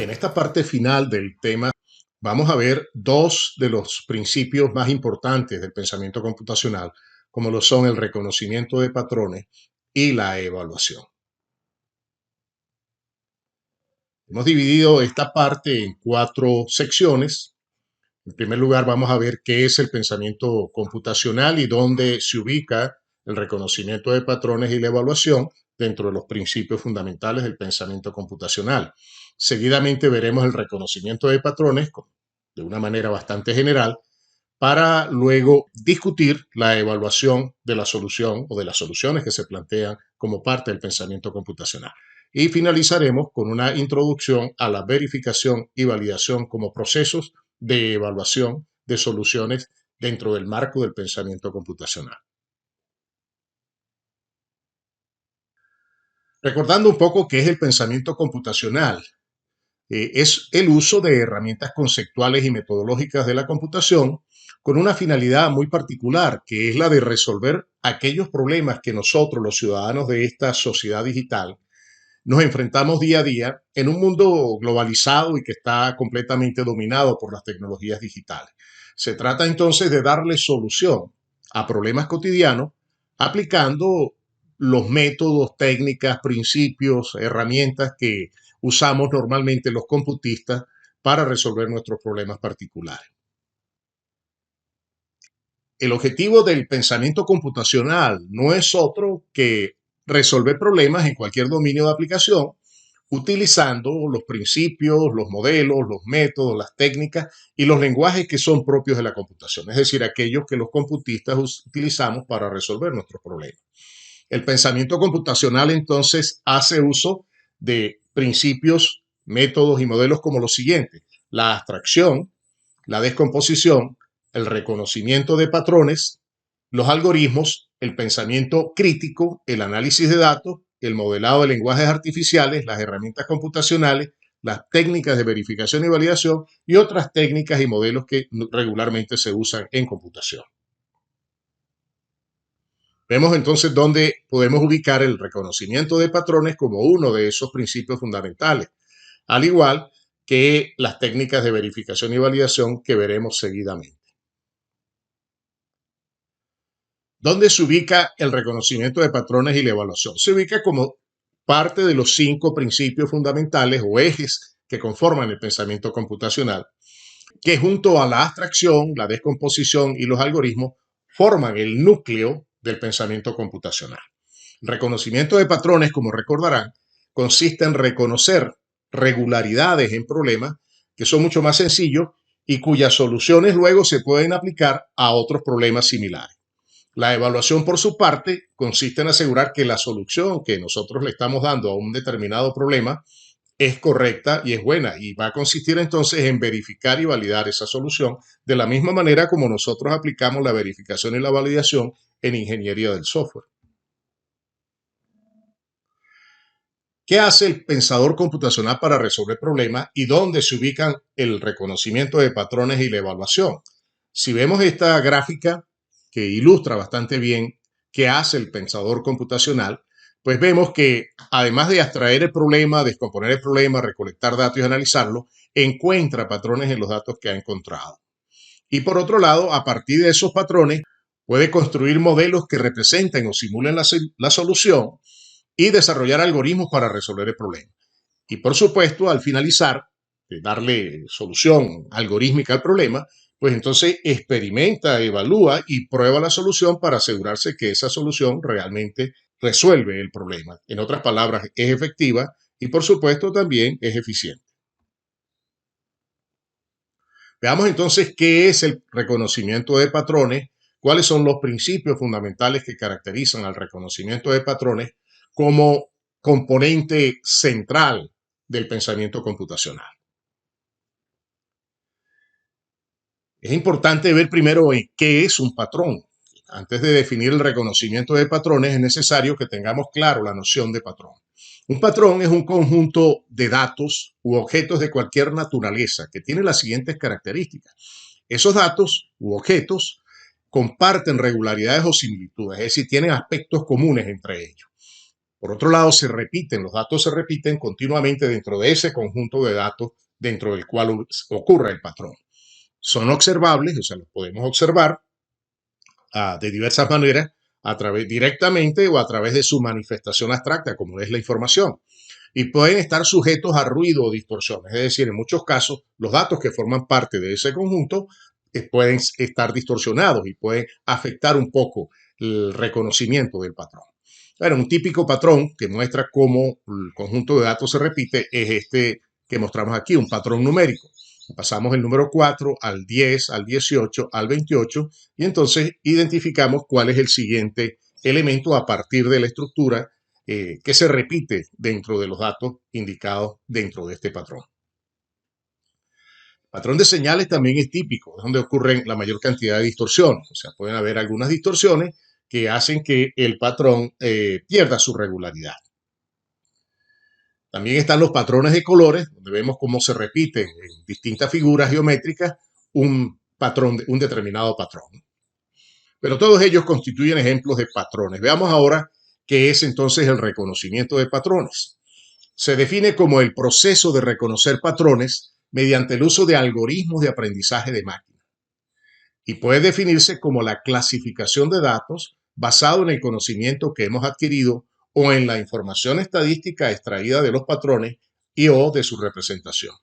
En esta parte final del tema vamos a ver dos de los principios más importantes del pensamiento computacional, como lo son el reconocimiento de patrones y la evaluación. Hemos dividido esta parte en cuatro secciones. En primer lugar, vamos a ver qué es el pensamiento computacional y dónde se ubica el reconocimiento de patrones y la evaluación dentro de los principios fundamentales del pensamiento computacional. Seguidamente veremos el reconocimiento de patrones de una manera bastante general para luego discutir la evaluación de la solución o de las soluciones que se plantean como parte del pensamiento computacional. Y finalizaremos con una introducción a la verificación y validación como procesos de evaluación de soluciones dentro del marco del pensamiento computacional. Recordando un poco qué es el pensamiento computacional, es el uso de herramientas conceptuales y metodológicas de la computación con una finalidad muy particular, que es la de resolver aquellos problemas que nosotros, los ciudadanos de esta sociedad digital, nos enfrentamos día a día en un mundo globalizado y que está completamente dominado por las tecnologías digitales. Se trata entonces de darle solución a problemas cotidianos aplicando los métodos, técnicas, principios, herramientas que usamos normalmente los computistas para resolver nuestros problemas particulares. El objetivo del pensamiento computacional no es otro que resolver problemas en cualquier dominio de aplicación utilizando los principios, los modelos, los métodos, las técnicas y los lenguajes que son propios de la computación, es decir, aquellos que los computistas utilizamos para resolver nuestros problemas. El pensamiento computacional entonces hace uso de principios, métodos y modelos como los siguientes: la abstracción, la descomposición, el reconocimiento de patrones, los algoritmos, el pensamiento crítico, el análisis de datos, el modelado de lenguajes artificiales, las herramientas computacionales, las técnicas de verificación y validación y otras técnicas y modelos que regularmente se usan en computación. Vemos entonces dónde podemos ubicar el reconocimiento de patrones como uno de esos principios fundamentales, al igual que las técnicas de verificación y validación que veremos seguidamente. ¿Dónde se ubica el reconocimiento de patrones y la evaluación? Se ubica como parte de los 5 principios fundamentales o ejes que conforman el pensamiento computacional, que junto a la abstracción, la descomposición y los algoritmos forman el núcleo del pensamiento computacional. El reconocimiento de patrones, como recordarán, consiste en reconocer regularidades en problemas que son mucho más sencillos y cuyas soluciones luego se pueden aplicar a otros problemas similares. La evaluación, por su parte, consiste en asegurar que la solución que nosotros le estamos dando a un determinado problema es correcta y es buena, y va a consistir entonces en verificar y validar esa solución de la misma manera como nosotros aplicamos la verificación y la validación en ingeniería del software. ¿Qué hace el pensador computacional para resolver problemas y dónde se ubican el reconocimiento de patrones y la evaluación? Si vemos esta gráfica que ilustra bastante bien qué hace el pensador computacional, pues vemos que además de abstraer el problema, descomponer el problema, recolectar datos y analizarlo, encuentra patrones en los datos que ha encontrado. Y por otro lado, a partir de esos patrones, puede construir modelos que representen o simulen la solución y desarrollar algoritmos para resolver el problema. Y por supuesto, al finalizar, de darle solución algorítmica al problema, pues entonces experimenta, evalúa y prueba la solución para asegurarse que esa solución realmente resuelve el problema. En otras palabras, es efectiva y por supuesto también es eficiente. Veamos entonces qué es el reconocimiento de patrones, cuáles son los principios fundamentales que caracterizan al reconocimiento de patrones como componente central del pensamiento computacional. Es importante ver primero qué es un patrón. Antes de definir el reconocimiento de patrones es necesario que tengamos claro la noción de patrón. Un patrón es un conjunto de datos u objetos de cualquier naturaleza que tiene las siguientes características. Esos datos u objetos comparten regularidades o similitudes, es decir, tienen aspectos comunes entre ellos. Por otro lado, los datos se repiten continuamente dentro de ese conjunto de datos dentro del cual ocurre el patrón. Son observables, o sea, los podemos observar de diversas maneras, directamente o a través de su manifestación abstracta, como es la información. Y pueden estar sujetos a ruido o distorsiones. Es decir, en muchos casos, los datos que forman parte de ese conjunto pueden estar distorsionados y pueden afectar un poco el reconocimiento del patrón. Bueno, un típico patrón que muestra cómo el conjunto de datos se repite es este que mostramos aquí, un patrón numérico. Pasamos el número 4 al 10, al 18, al 28 y entonces identificamos cuál es el siguiente elemento a partir de la estructura que se repite dentro de los datos indicados dentro de este patrón. El patrón de señales también es típico, es donde ocurren la mayor cantidad de distorsiones. O sea, pueden haber algunas distorsiones que hacen que el patrón pierda su regularidad. También están los patrones de colores, donde vemos cómo se repiten en distintas figuras geométricas un determinado patrón. Pero todos ellos constituyen ejemplos de patrones. Veamos ahora qué es entonces el reconocimiento de patrones. Se define como el proceso de reconocer patrones mediante el uso de algoritmos de aprendizaje de máquina. Y puede definirse como la clasificación de datos basado en el conocimiento que hemos adquirido o en la información estadística extraída de los patrones y o de su representación.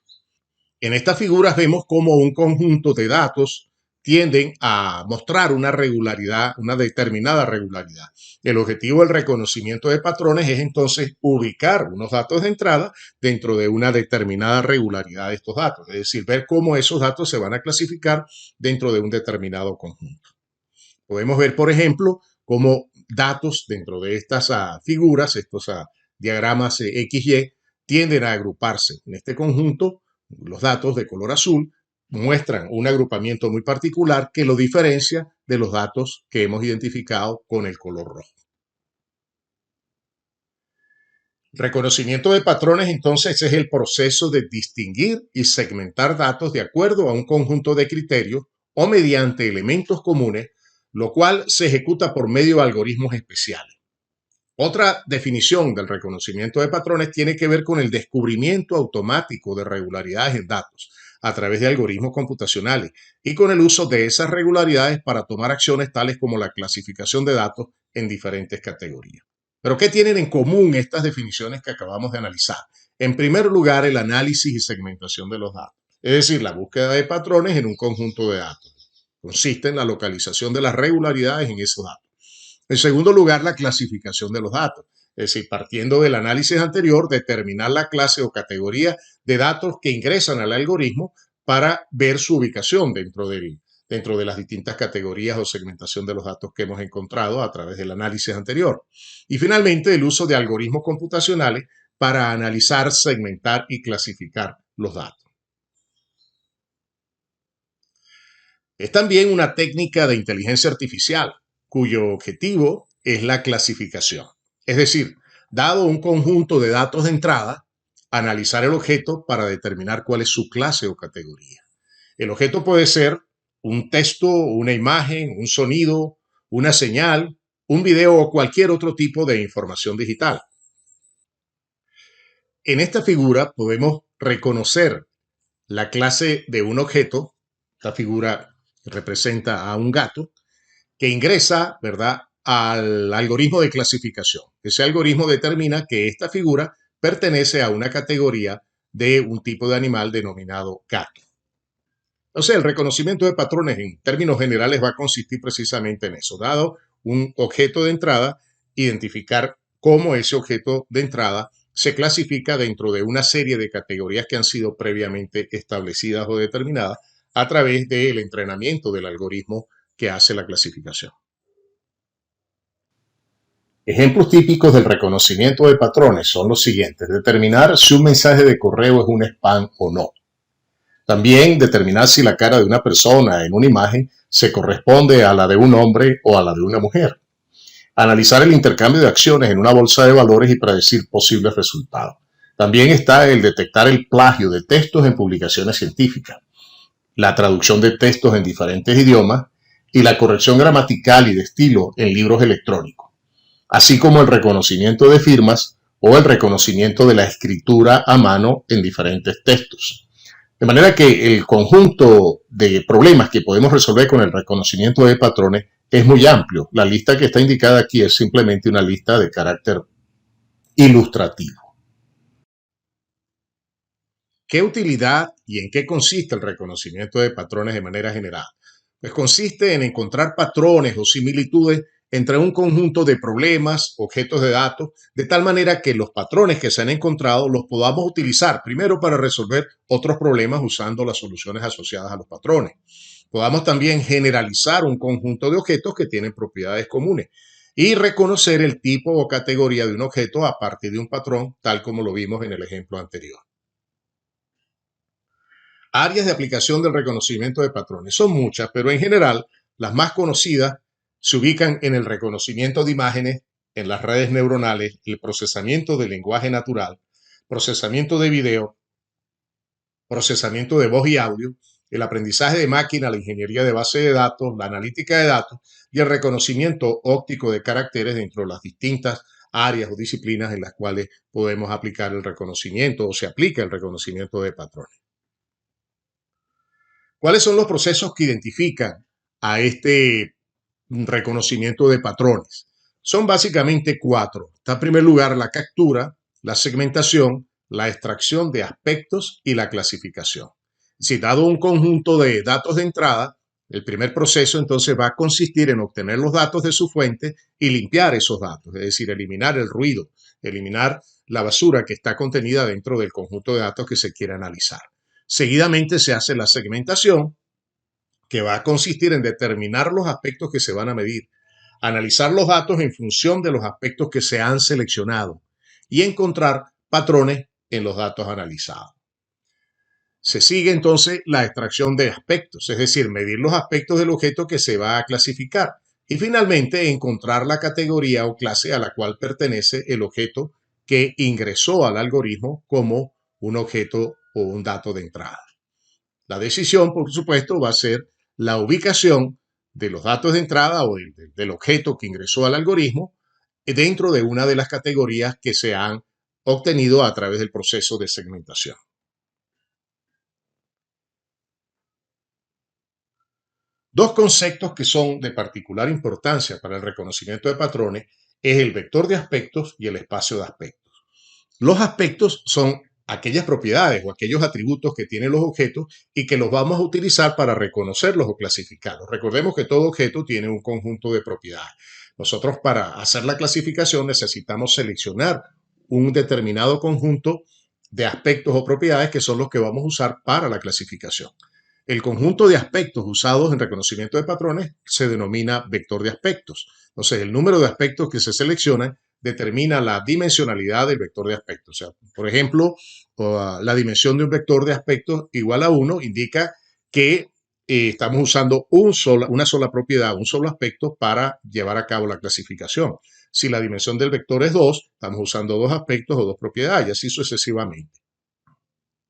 En estas figuras vemos cómo un conjunto de datos tienden a mostrar una regularidad, una determinada regularidad. El objetivo del reconocimiento de patrones es entonces ubicar unos datos de entrada dentro de una determinada regularidad de estos datos, es decir, ver cómo esos datos se van a clasificar dentro de un determinado conjunto. Podemos ver, por ejemplo, cómo datos dentro de estas figuras, estos diagramas XY, tienden a agruparse. En este conjunto, los datos de color azul muestran un agrupamiento muy particular que lo diferencia de los datos que hemos identificado con el color rojo. Reconocimiento de patrones, entonces, es el proceso de distinguir y segmentar datos de acuerdo a un conjunto de criterios o mediante elementos comunes, lo cual se ejecuta por medio de algoritmos especiales. Otra definición del reconocimiento de patrones tiene que ver con el descubrimiento automático de regularidades en datos a través de algoritmos computacionales y con el uso de esas regularidades para tomar acciones tales como la clasificación de datos en diferentes categorías. Pero ¿qué tienen en común estas definiciones que acabamos de analizar? En primer lugar, el análisis y segmentación de los datos, es decir, la búsqueda de patrones en un conjunto de datos. Consiste en la localización de las regularidades en esos datos. En segundo lugar, la clasificación de los datos, es decir, partiendo del análisis anterior, determinar la clase o categoría de datos que ingresan al algoritmo para ver su ubicación dentro de las distintas categorías o segmentación de los datos que hemos encontrado a través del análisis anterior. Y finalmente, el uso de algoritmos computacionales para analizar, segmentar y clasificar los datos. Es también una técnica de inteligencia artificial cuyo objetivo es la clasificación. Es decir, dado un conjunto de datos de entrada, analizar el objeto para determinar cuál es su clase o categoría. El objeto puede ser un texto, una imagen, un sonido, una señal, un video o cualquier otro tipo de información digital. En esta figura podemos reconocer la clase de un objeto. Esta figura representa a un gato que ingresa, ¿verdad?, al algoritmo de clasificación. Ese algoritmo determina que esta figura pertenece a una categoría de un tipo de animal denominado gato. O sea, el reconocimiento de patrones en términos generales va a consistir precisamente en eso. Dado un objeto de entrada, identificar cómo ese objeto de entrada se clasifica dentro de una serie de categorías que han sido previamente establecidas o determinadas a través del entrenamiento del algoritmo que hace la clasificación. Ejemplos típicos del reconocimiento de patrones son los siguientes. Determinar si un mensaje de correo es un spam o no. También determinar si la cara de una persona en una imagen se corresponde a la de un hombre o a la de una mujer. Analizar el intercambio de acciones en una bolsa de valores y predecir posibles resultados. También está el detectar el plagio de textos en publicaciones científicas, la traducción de textos en diferentes idiomas y la corrección gramatical y de estilo en libros electrónicos. así como el reconocimiento de firmas o el reconocimiento de la escritura a mano en diferentes textos. De manera que el conjunto de problemas que podemos resolver con el reconocimiento de patrones es muy amplio. La lista que está indicada aquí es simplemente una lista de carácter ilustrativo. ¿Qué utilidad y en qué consiste el reconocimiento de patrones de manera general? Pues consiste en encontrar patrones o similitudes entre un conjunto de problemas, objetos de datos, de tal manera que los patrones que se han encontrado los podamos utilizar primero para resolver otros problemas usando las soluciones asociadas a los patrones. Podamos también generalizar un conjunto de objetos que tienen propiedades comunes y reconocer el tipo o categoría de un objeto a partir de un patrón, tal como lo vimos en el ejemplo anterior. Áreas de aplicación del reconocimiento de patrones. Son muchas, pero en general las más conocidas se ubican en el reconocimiento de imágenes, en las redes neuronales, el procesamiento del lenguaje natural, procesamiento de video, procesamiento de voz y audio, el aprendizaje de máquina, la ingeniería de base de datos, la analítica de datos y el reconocimiento óptico de caracteres dentro de las distintas áreas o disciplinas en las cuales podemos aplicar el reconocimiento o se aplica el reconocimiento de patrones. ¿Cuáles son los procesos que identifican a este reconocimiento de patrones? Son básicamente cuatro. Está en primer lugar la captura, la segmentación, la extracción de aspectos y la clasificación. Si dado un conjunto de datos de entrada, el primer proceso entonces va a consistir en obtener los datos de su fuente y limpiar esos datos, es decir, eliminar el ruido, eliminar la basura que está contenida dentro del conjunto de datos que se quiere analizar. Seguidamente se hace la segmentación, que va a consistir en determinar los aspectos que se van a medir, analizar los datos en función de los aspectos que se han seleccionado y encontrar patrones en los datos analizados. Se sigue entonces la extracción de aspectos, es decir, medir los aspectos del objeto que se va a clasificar y finalmente encontrar la categoría o clase a la cual pertenece el objeto que ingresó al algoritmo como un objeto o un dato de entrada. La decisión, por supuesto, va a ser la ubicación de los datos de entrada o del objeto que ingresó al algoritmo dentro de una de las categorías que se han obtenido a través del proceso de segmentación. Dos conceptos que son de particular importancia para el reconocimiento de patrones es el vector de aspectos y el espacio de aspectos. Los aspectos son aquellas propiedades o aquellos atributos que tienen los objetos y que los vamos a utilizar para reconocerlos o clasificarlos. Recordemos que todo objeto tiene un conjunto de propiedades. Nosotros para hacer la clasificación necesitamos seleccionar un determinado conjunto de aspectos o propiedades que son los que vamos a usar para la clasificación. El conjunto de aspectos usados en reconocimiento de patrones se denomina vector de aspectos. Entonces, el número de aspectos que se seleccionan determina la dimensionalidad del vector de aspectos. O sea, por ejemplo, la dimensión de un vector de aspectos igual a 1 indica que estamos usando una sola propiedad, un solo aspecto para llevar a cabo la clasificación. Si la dimensión del vector es 2, estamos usando dos aspectos o dos propiedades y así sucesivamente.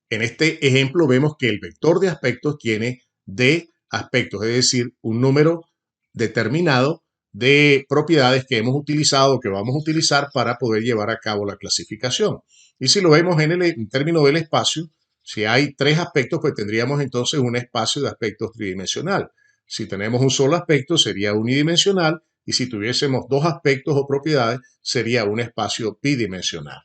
En este ejemplo vemos que el vector de aspectos tiene D aspectos, es decir, un número determinado de propiedades que hemos utilizado o que vamos a utilizar para poder llevar a cabo la clasificación. Y si lo vemos en términos del espacio, si hay tres aspectos, pues tendríamos entonces un espacio de aspectos tridimensional. Si tenemos un solo aspecto, sería unidimensional, y si tuviésemos dos aspectos o propiedades, sería un espacio bidimensional.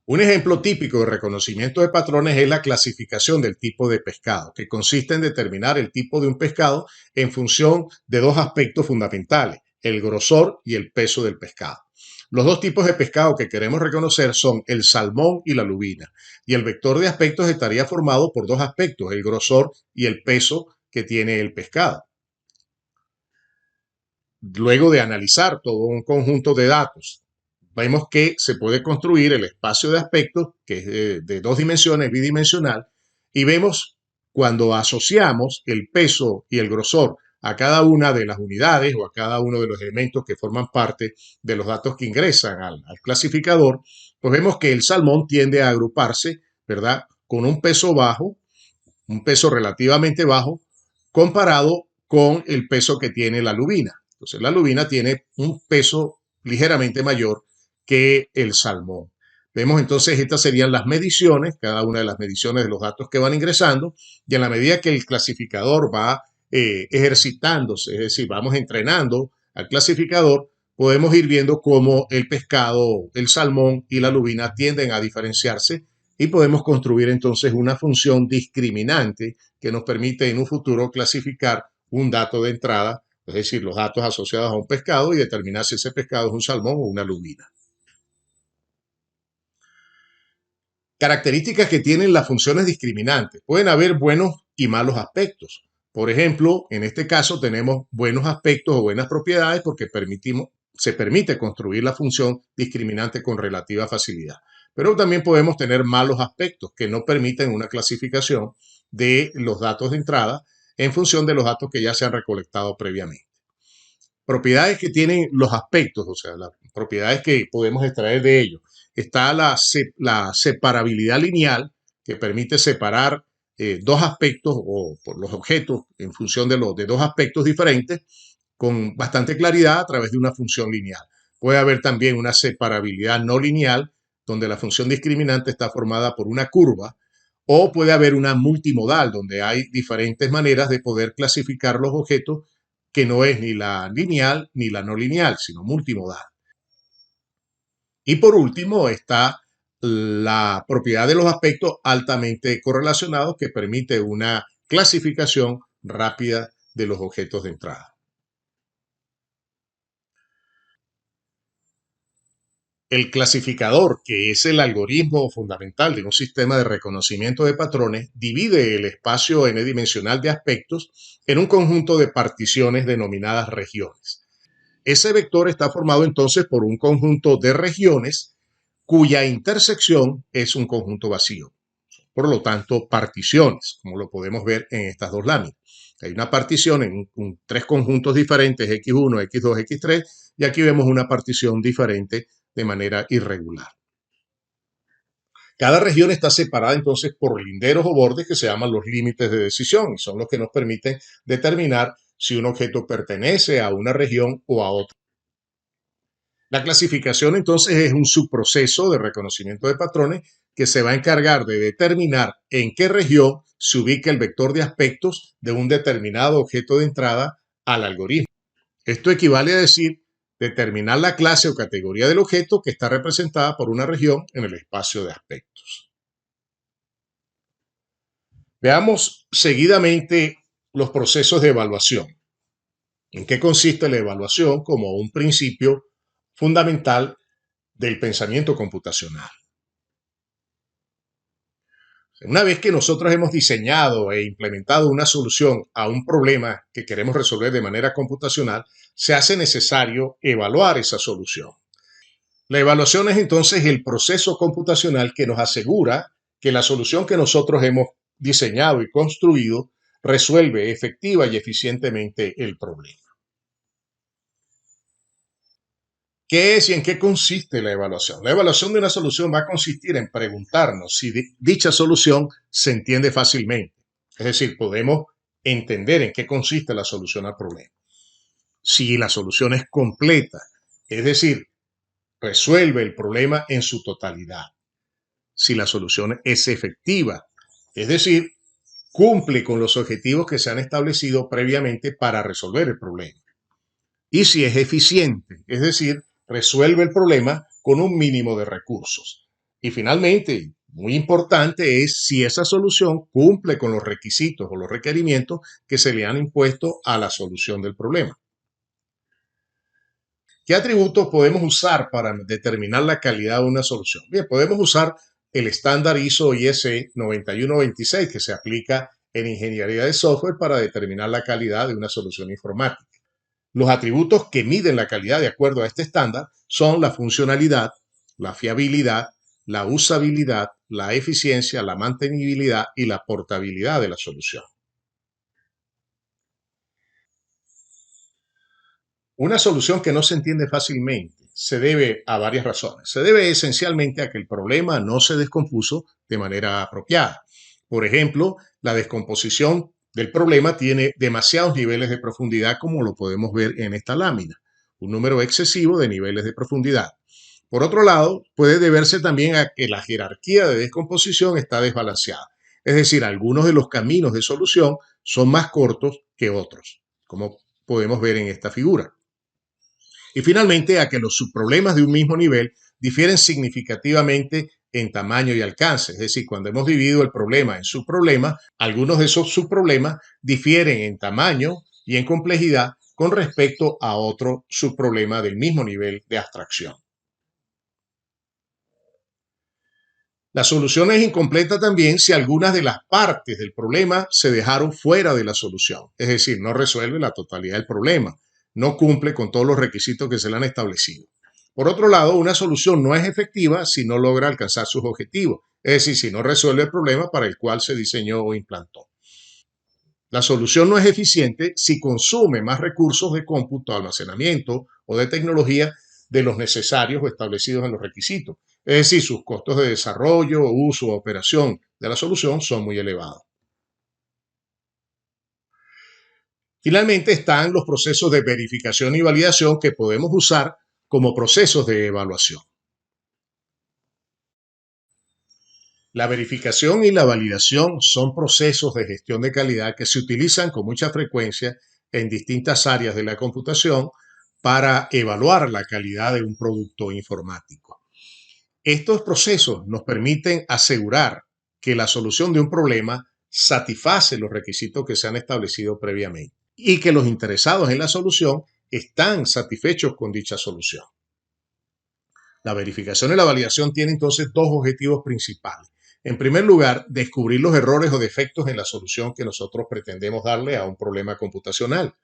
Un ejemplo típico de reconocimiento de patrones es la clasificación del tipo de pescado, que consiste en determinar el tipo de un pescado en función de dos aspectos fundamentales, el grosor y el peso del pescado. Los dos tipos de pescado que queremos reconocer son el salmón y la lubina, y el vector de aspectos estaría formado por dos aspectos, el grosor y el peso que tiene el pescado. Luego de analizar todo un conjunto de datos, vemos que se puede construir el espacio de aspectos, que es de dos dimensiones, bidimensional, y vemos cuando asociamos el peso y el grosor a cada una de las unidades o a cada uno de los elementos que forman parte de los datos que ingresan al clasificador, pues vemos que el salmón tiende a agruparse, ¿verdad? Con un peso bajo, un peso relativamente bajo, comparado con el peso que tiene la lubina. Entonces, la lubina tiene un peso ligeramente mayor que el salmón. Vemos entonces, estas serían las mediciones, cada una de las mediciones de los datos que van ingresando, y en la medida que el clasificador va ejercitándose, es decir, vamos entrenando al clasificador, podemos ir viendo cómo el pescado, el salmón y la lubina tienden a diferenciarse y podemos construir entonces una función discriminante que nos permite en un futuro clasificar un dato de entrada, es decir, los datos asociados a un pescado y determinar si ese pescado es un salmón o una lubina. Características que tienen las funciones discriminantes. Pueden haber buenos y malos aspectos. Por ejemplo, en este caso tenemos buenos aspectos o buenas propiedades porque se permite construir la función discriminante con relativa facilidad. Pero también podemos tener malos aspectos que no permiten una clasificación de los datos de entrada en función de los datos que ya se han recolectado previamente. Propiedades que tienen los aspectos, o sea, las propiedades que podemos extraer de ellos. Está la separabilidad lineal, que permite separar dos aspectos o por los objetos en función de dos aspectos diferentes con bastante claridad a través de una función lineal. Puede haber también una separabilidad no lineal, donde la función discriminante está formada por una curva, o puede haber una multimodal, donde hay diferentes maneras de poder clasificar los objetos, que no es ni la lineal ni la no lineal, sino multimodal. Y por último está la propiedad de los aspectos altamente correlacionados, que permite una clasificación rápida de los objetos de entrada. El clasificador, que es el algoritmo fundamental de un sistema de reconocimiento de patrones, divide el espacio n-dimensional de aspectos en un conjunto de particiones denominadas regiones. Ese vector está formado entonces por un conjunto de regiones cuya intersección es un conjunto vacío. Por lo tanto, particiones, como lo podemos ver en estas dos láminas. Hay una partición en tres conjuntos diferentes, X1, X2, X3, y aquí vemos una partición diferente de manera irregular. Cada región está separada entonces por linderos o bordes que se llaman los límites de decisión y son los que nos permiten determinar si un objeto pertenece a una región o a otra. La clasificación entonces es un subproceso de reconocimiento de patrones que se va a encargar de determinar en qué región se ubica el vector de aspectos de un determinado objeto de entrada al algoritmo. Esto equivale a decir determinar la clase o categoría del objeto que está representada por una región en el espacio de aspectos. Veamos seguidamente los procesos de evaluación. ¿En qué consiste la evaluación como un principio fundamental del pensamiento computacional? Una vez que nosotros hemos diseñado e implementado una solución a un problema que queremos resolver de manera computacional, se hace necesario evaluar esa solución. La evaluación es entonces el proceso computacional que nos asegura que la solución que nosotros hemos diseñado y construido resuelve efectiva y eficientemente el problema. ¿Qué es y en qué consiste la evaluación? La evaluación de una solución va a consistir en preguntarnos si dicha solución se entiende fácilmente. Es decir, podemos entender en qué consiste la solución al problema. Si la solución es completa, es decir, resuelve el problema en su totalidad. Si la solución es efectiva, es decir, cumple con los objetivos que se han establecido previamente para resolver el problema. Y si es eficiente, es decir, resuelve el problema con un mínimo de recursos. Y finalmente, muy importante es si esa solución cumple con los requisitos o los requerimientos que se le han impuesto a la solución del problema. ¿Qué atributos podemos usar para determinar la calidad de una solución? Bien, podemos usar el estándar ISO/IEC 9126 que se aplica en ingeniería de software para determinar la calidad de una solución informática. Los atributos que miden la calidad de acuerdo a este estándar son la funcionalidad, la fiabilidad, la usabilidad, la eficiencia, la mantenibilidad y la portabilidad de la solución. Una solución que no se entiende fácilmente se debe a varias razones. Se debe esencialmente a que el problema no se descompuso de manera apropiada. Por ejemplo, la descomposición del problema tiene demasiados niveles de profundidad, como lo podemos ver en esta lámina, un número excesivo de niveles de profundidad. Por otro lado, puede deberse también a que la jerarquía de descomposición está desbalanceada. Es decir, algunos de los caminos de solución son más cortos que otros, como podemos ver en esta figura. Y finalmente, a que los subproblemas de un mismo nivel difieren significativamente en tamaño y alcance. Es decir, cuando hemos dividido el problema en subproblemas, algunos de esos subproblemas difieren en tamaño y en complejidad con respecto a otro subproblema del mismo nivel de abstracción. La solución es incompleta también si algunas de las partes del problema se dejaron fuera de la solución, es decir, no resuelve la totalidad del problema, no cumple con todos los requisitos que se le han establecido. Por otro lado, una solución no es efectiva si no logra alcanzar sus objetivos, es decir, si no resuelve el problema para el cual se diseñó o implantó. La solución no es eficiente si consume más recursos de cómputo, almacenamiento o de tecnología de los necesarios o establecidos en los requisitos. Es decir, sus costos de desarrollo, uso o operación de la solución son muy elevados. Finalmente están los procesos de verificación y validación que podemos usar como procesos de evaluación. La verificación y la validación son procesos de gestión de calidad que se utilizan con mucha frecuencia en distintas áreas de la computación para evaluar la calidad de un producto informático. Estos procesos nos permiten asegurar que la solución de un problema satisface los requisitos que se han establecido previamente y que los interesados en la solución están satisfechos con dicha solución. La verificación y la validación tienen entonces dos objetivos principales. En primer lugar, descubrir los errores o defectos en la solución que nosotros pretendemos darle a un problema computacional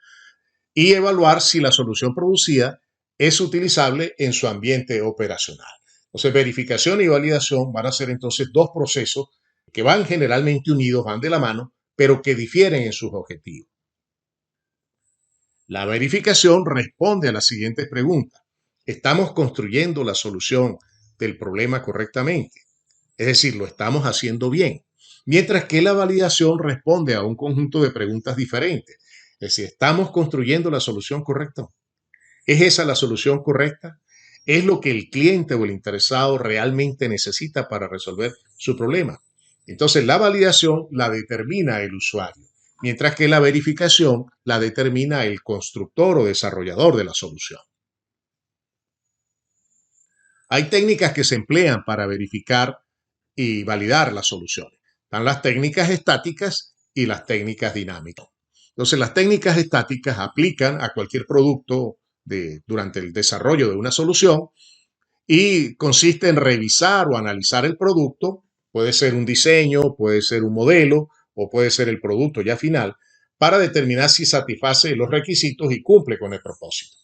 y evaluar si la solución producida es utilizable en su ambiente operacional. Entonces, verificación y validación van a ser entonces dos procesos que van generalmente unidos, van de la mano, pero que difieren en sus objetivos. La verificación responde a las siguientes preguntas. ¿Estamos construyendo la solución del problema correctamente? Es decir, lo estamos haciendo bien. Mientras que la validación responde a un conjunto de preguntas diferentes. Es decir, ¿estamos construyendo la solución correcta? ¿Es esa la solución correcta? ¿Es lo que el cliente o el interesado realmente necesita para resolver su problema? Entonces, la validación la determina el usuario, mientras que la verificación la determina el constructor o desarrollador de la solución. Hay técnicas que se emplean para verificar y validar las soluciones. Están las técnicas estáticas y las técnicas dinámicas. Entonces, las técnicas estáticas aplican a cualquier producto durante el desarrollo de una solución y consiste en revisar o analizar el producto, puede ser un diseño, puede ser un modelo o puede ser el producto ya final, para determinar si satisface los requisitos y cumple con el propósito.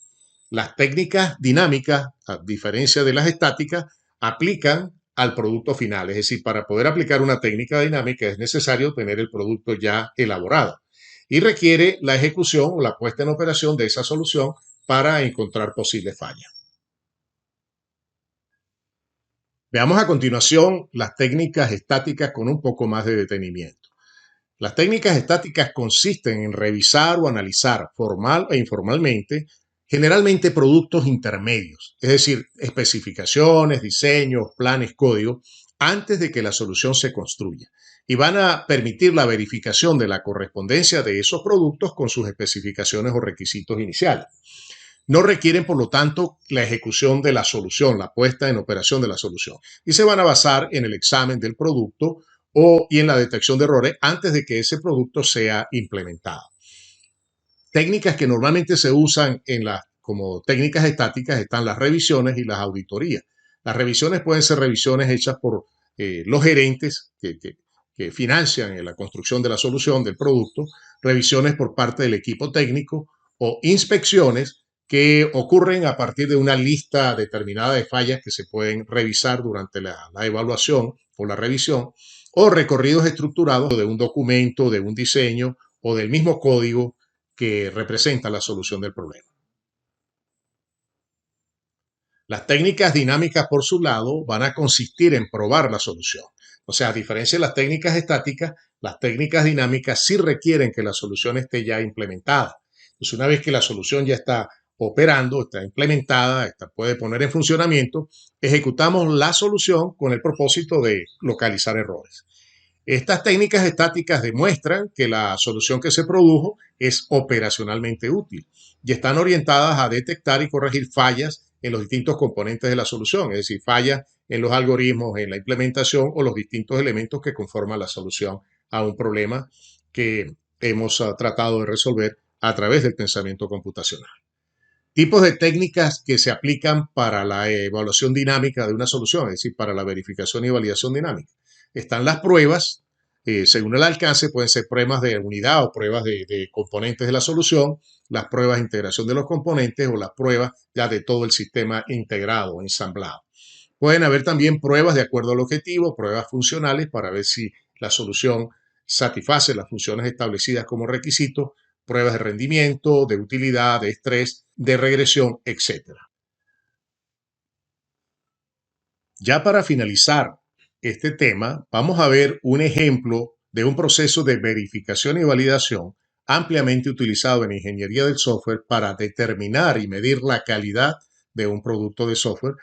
Las técnicas dinámicas, a diferencia de las estáticas, aplican al producto final. Es decir, para poder aplicar una técnica dinámica es necesario tener el producto ya elaborado y requiere la ejecución o la puesta en operación de esa solución para encontrar posibles fallas. Veamos a continuación las técnicas estáticas con un poco más de detenimiento. Las técnicas estáticas consisten en revisar o analizar formal e informalmente, generalmente productos intermedios, es decir, especificaciones, diseños, planes, código, antes de que la solución se construya. Y van a permitir la verificación de la correspondencia de esos productos con sus especificaciones o requisitos iniciales. No requieren, por lo tanto, la ejecución de la solución, la puesta en operación de la solución. Y se van a basar en el examen del producto y en la detección de errores antes de que ese producto sea implementado. Técnicas que normalmente se usan como técnicas estáticas están las revisiones y las auditorías. Las revisiones pueden ser revisiones hechas por los gerentes que financian la construcción de la solución del producto, revisiones por parte del equipo técnico o inspecciones que ocurren a partir de una lista determinada de fallas que se pueden revisar durante la evaluación o la revisión, o recorridos estructurados de un documento, de un diseño o del mismo código que representa la solución del problema. Las técnicas dinámicas, por su lado, van a consistir en probar la solución. O sea, a diferencia de las técnicas estáticas, Las técnicas dinámicas sí requieren que la solución esté ya implementada. Entonces, una vez que la solución ya está operando, está implementada, puede poner en funcionamiento, ejecutamos la solución con el propósito de localizar errores. Estas técnicas estáticas demuestran que la solución que se produjo es operacionalmente útil y están orientadas a detectar y corregir fallas en los distintos componentes de la solución, es decir, fallas en los algoritmos, en la implementación o los distintos elementos que conforman la solución a un problema que hemos tratado de resolver a través del pensamiento computacional. Tipos de técnicas que se aplican para la evaluación dinámica de una solución, es decir, para la verificación y validación dinámica. Están las pruebas, según el alcance, pueden ser pruebas de unidad o pruebas de componentes de la solución, las pruebas de integración de los componentes o las pruebas ya de todo el sistema integrado, ensamblado. Pueden haber también pruebas de acuerdo al objetivo, pruebas funcionales para ver si la solución satisface las funciones establecidas como requisito, pruebas de rendimiento, de utilidad, de estrés, de regresión, etc. Ya para finalizar este tema, vamos a ver un ejemplo de un proceso de verificación y validación ampliamente utilizado en ingeniería del software para determinar y medir la calidad de un producto de software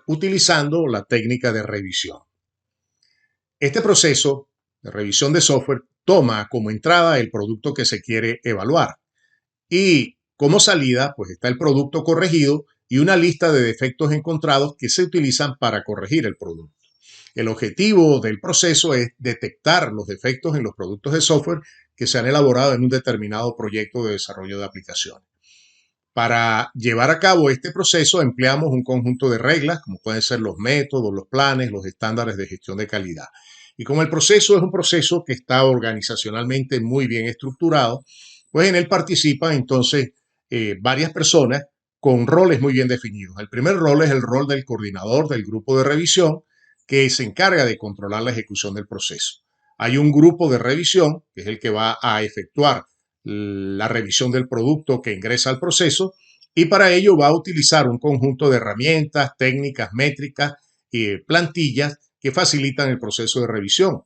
utilizando la técnica de revisión. Este proceso de revisión de software toma como entrada el producto que se quiere evaluar y como salida pues está el producto corregido y una lista de defectos encontrados que se utilizan para corregir el producto. El objetivo del proceso es detectar los defectos en los productos de software que se han elaborado en un determinado proyecto de desarrollo de aplicaciones. Para llevar a cabo este proceso empleamos un conjunto de reglas, como pueden ser los métodos, los planes, los estándares de gestión de calidad. Y como el proceso es un proceso que está organizacionalmente muy bien estructurado, pues en él participan entonces varias personas con roles muy bien definidos. El primer rol es el rol del coordinador del grupo de revisión, que se encarga de controlar la ejecución del proceso. Hay un grupo de revisión, que es el que va a efectuar la revisión del producto que ingresa al proceso y para ello va a utilizar un conjunto de herramientas, técnicas, métricas y plantillas que facilitan el proceso de revisión.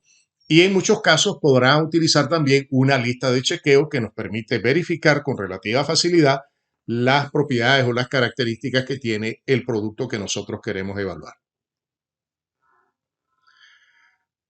Y en muchos casos podrá utilizar también una lista de chequeo que nos permite verificar con relativa facilidad las propiedades o las características que tiene el producto que nosotros queremos evaluar.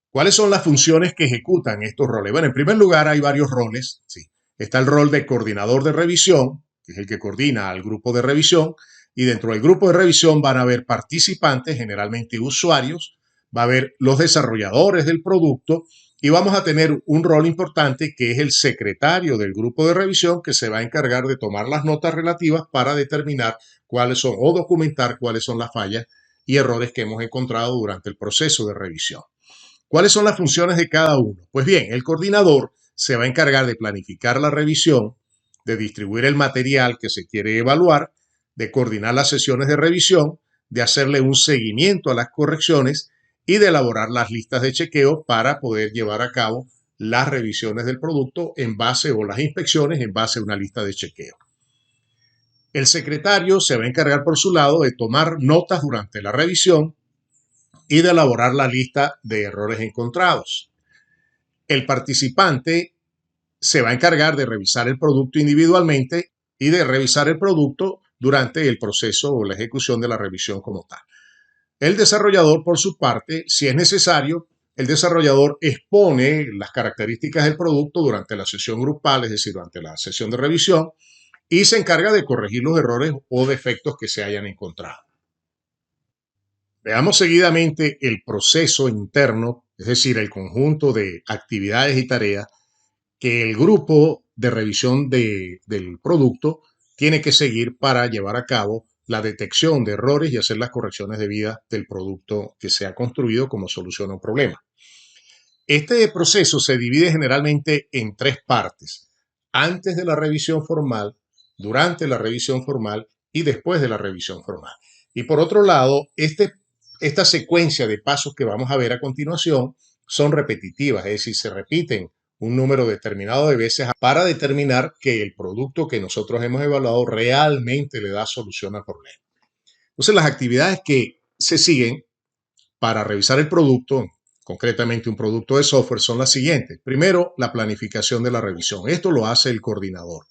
¿Cuáles son las funciones que ejecutan estos roles? Bueno, en primer lugar hay varios roles. Sí. Está el rol de coordinador de revisión, que es el que coordina al grupo de revisión, y dentro del grupo de revisión van a haber participantes, generalmente usuarios, va a haber los desarrolladores del producto y vamos a tener un rol importante que es el secretario del grupo de revisión que se va a encargar de tomar las notas relativas para determinar cuáles son o documentar cuáles son las fallas y errores que hemos encontrado durante el proceso de revisión. ¿Cuáles son las funciones de cada uno? Pues bien, el coordinador se va a encargar de planificar la revisión, de distribuir el material que se quiere evaluar, de coordinar las sesiones de revisión, de hacerle un seguimiento a las correcciones y de elaborar las listas de chequeo para poder llevar a cabo las revisiones del producto en base o las inspecciones en base a una lista de chequeo. El secretario se va a encargar por su lado de tomar notas durante la revisión y de elaborar la lista de errores encontrados. El participante se va a encargar de revisar el producto individualmente y de revisar el producto durante el proceso o la ejecución de la revisión como tal. El desarrollador, por su parte, si es necesario, el desarrollador expone las características del producto durante la sesión grupal, es decir, durante la sesión de revisión, y se encarga de corregir los errores o defectos que se hayan encontrado. Veamos seguidamente el proceso interno, es decir, el conjunto de actividades y tareas que el grupo de revisión del producto tiene que seguir para llevar a cabo la detección de errores y hacer las correcciones debidas del producto que se ha construido como solución a un problema. Este proceso se divide generalmente en tres partes: antes de la revisión formal, durante la revisión formal y después de la revisión formal. Y por otro lado, esta secuencia de pasos que vamos a ver a continuación son repetitivas, es decir, se repiten un número determinado de veces para determinar que el producto que nosotros hemos evaluado realmente le da solución al problema. Entonces, las actividades que se siguen para revisar el producto concretamente un producto de software, son las siguientes. Primero, la planificación de la revisión. Esto lo hace el coordinador.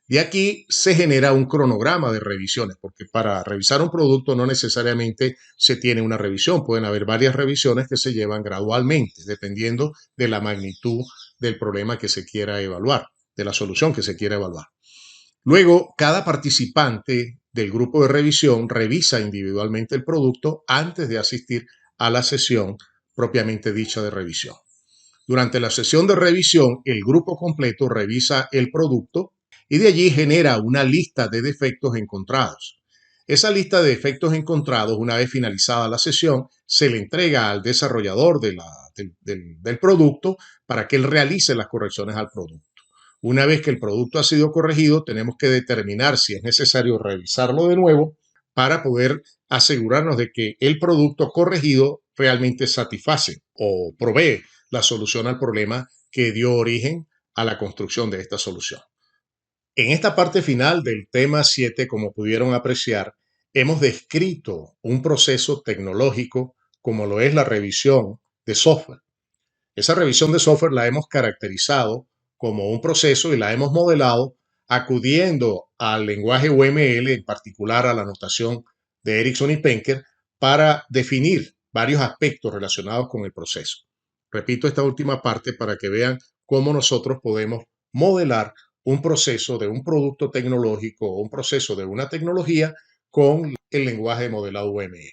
De aquí se genera un cronograma de revisiones, porque para revisar un producto no necesariamente se tiene una revisión, pueden haber varias revisiones que se llevan gradualmente, dependiendo de la magnitud del problema que se quiera evaluar, de la solución que se quiera evaluar. Luego, cada participante del grupo de revisión revisa individualmente el producto antes de asistir a la sesión propiamente dicha de revisión. Durante la sesión de revisión, el grupo completo revisa el producto y de allí genera una lista de defectos encontrados. Esa lista de defectos encontrados, una vez finalizada la sesión, se le entrega al desarrollador del producto para que él realice las correcciones al producto. Una vez que el producto ha sido corregido, tenemos que determinar si es necesario revisarlo de nuevo para poder asegurarnos de que el producto corregido realmente satisface o provee la solución al problema que dio origen a la construcción de esta solución. En esta parte final del tema 7, como pudieron apreciar, hemos descrito un proceso tecnológico como lo es la revisión de software. Esa revisión de software la hemos caracterizado como un proceso y la hemos modelado acudiendo al lenguaje UML, en particular a la notación de Ericsson y Penker, para definir varios aspectos relacionados con el proceso. Repito esta última parte para que vean cómo nosotros podemos modelar un proceso de un producto tecnológico o un proceso de una tecnología con el lenguaje de modelado UML.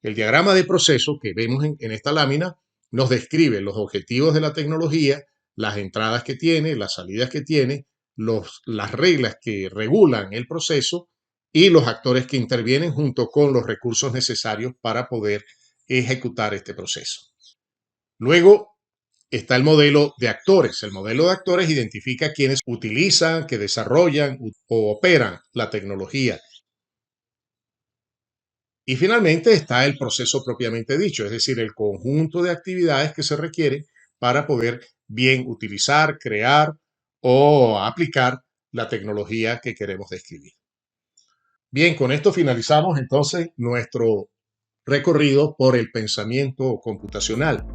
El diagrama de proceso que vemos en esta lámina nos describe los objetivos de la tecnología, las entradas que tiene, las salidas que tiene, las reglas que regulan el proceso y los actores que intervienen junto con los recursos necesarios para poder ejecutar este proceso. Luego está el modelo de actores. El modelo de actores identifica quienes utilizan, que desarrollan o operan la tecnología. Y finalmente está el proceso propiamente dicho, es decir, el conjunto de actividades que se requieren para poder bien utilizar, crear o aplicar la tecnología que queremos describir. Bien, con esto finalizamos entonces nuestro recorrido por el pensamiento computacional.